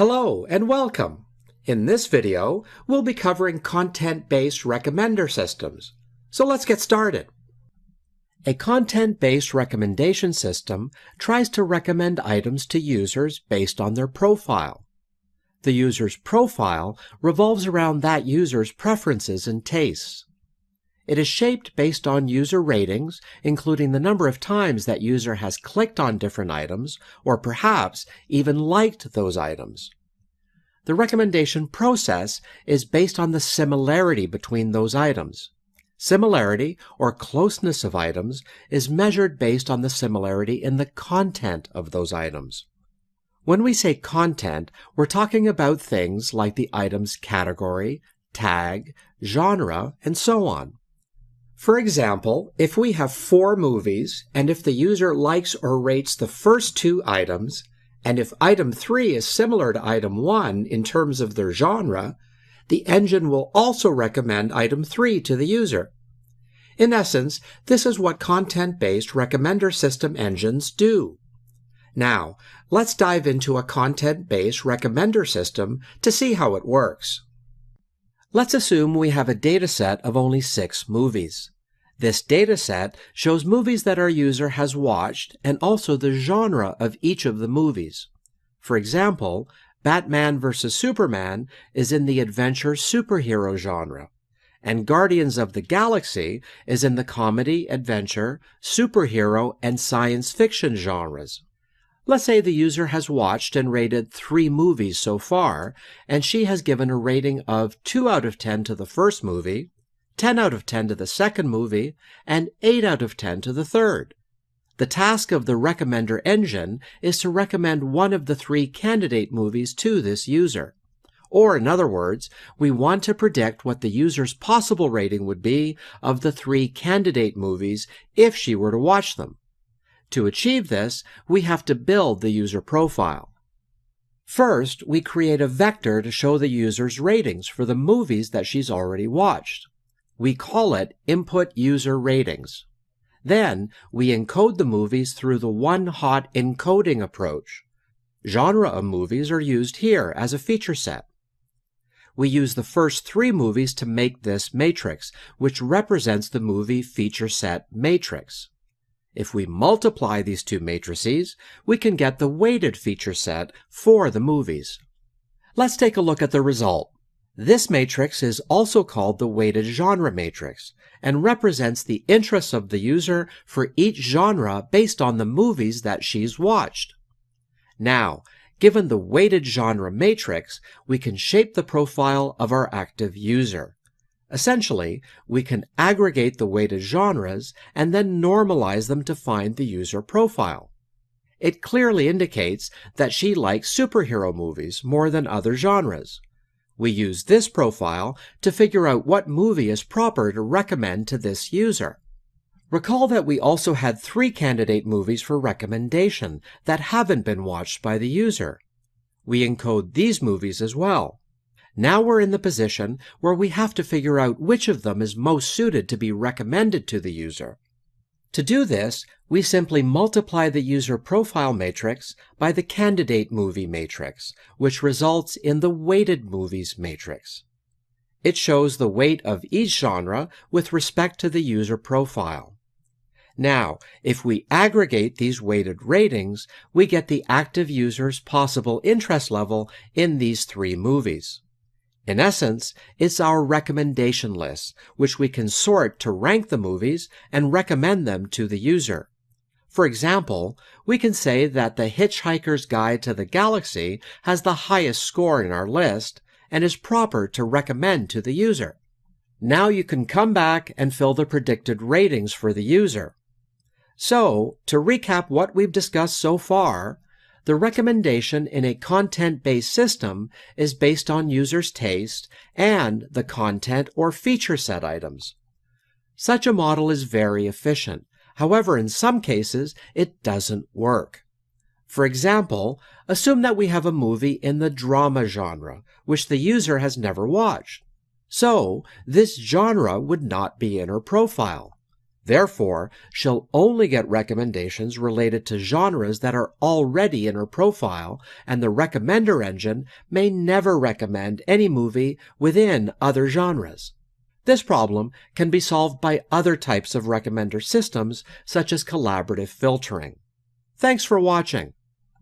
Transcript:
Hello and welcome. In this video, we'll be covering content-based recommender systems. So let's get started. A content-based recommendation system tries to recommend items to users based on their profile. The user's profile revolves around that user's preferences and tastes. It is shaped based on user ratings, including the number of times that user has clicked on different items, or perhaps even liked those items. The recommendation process is based on the similarity between those items. Similarity, or closeness of items, is measured based on the similarity in the content of those items. When we say content, we're talking about things like the item's category, tag, genre, and so on. For example, if we have 4 movies, and if the user likes or rates the first 2 items, and if item 3 is similar to item 1 in terms of their genre, the engine will also recommend item 3 to the user. In essence, this is what content-based recommender system engines do. Now, let's dive into a content-based recommender system to see how it works. Let's assume we have a dataset of only 6 movies. This dataset shows movies that our user has watched and also the genre of each of the movies. For example, Batman vs. Superman is in the adventure superhero genre, and Guardians of the Galaxy is in the comedy, adventure, superhero, and science fiction genres. Let's say the user has watched and rated 3 movies so far, and she has given a rating of 2 out of 10 to the first movie, 10 out of 10 to the second movie, and 8 out of 10 to the third. The task of the recommender engine is to recommend one of the 3 candidate movies to this user. Or, in other words, we want to predict what the user's possible rating would be of the 3 candidate movies if she were to watch them. To achieve this, we have to build the user profile. First, we create a vector to show the user's ratings for the movies that she's already watched. We call it Input User Ratings. Then, we encode the movies through the one-hot encoding approach. Genre of movies are used here as a feature set. We use the first 3 movies to make this matrix, which represents the movie feature set matrix. If we multiply these 2 matrices, we can get the weighted feature set for the movies. Let's take a look at the result. This matrix is also called the weighted genre matrix and represents the interests of the user for each genre based on the movies that she's watched. Now, given the weighted genre matrix, we can shape the profile of our active user. Essentially, we can aggregate the weighted genres and then normalize them to find the user profile. It clearly indicates that she likes superhero movies more than other genres. We use this profile to figure out what movie is proper to recommend to this user. Recall that we also had 3 candidate movies for recommendation that haven't been watched by the user. We encode these movies as well. Now we're in the position where we have to figure out which of them is most suited to be recommended to the user. To do this, we simply multiply the user profile matrix by the candidate movie matrix, which results in the weighted movies matrix. It shows the weight of each genre with respect to the user profile. Now, if we aggregate these weighted ratings, we get the active user's possible interest level in these 3 movies. In essence, it's our recommendation list, which we can sort to rank the movies and recommend them to the user. For example, we can say that The Hitchhiker's Guide to the Galaxy has the highest score in our list and is proper to recommend to the user. Now you can come back and fill the predicted ratings for the user. So, to recap what we've discussed so far, the recommendation in a content-based system is based on user's taste and the content or feature set items. Such a model is very efficient. However, in some cases, it doesn't work. For example, assume that we have a movie in the drama genre, which the user has never watched. So, this genre would not be in her profile. Therefore, she'll only get recommendations related to genres that are already in her profile, and the recommender engine may never recommend any movie within other genres. This problem can be solved by other types of recommender systems, such as collaborative filtering. Thanks for watching.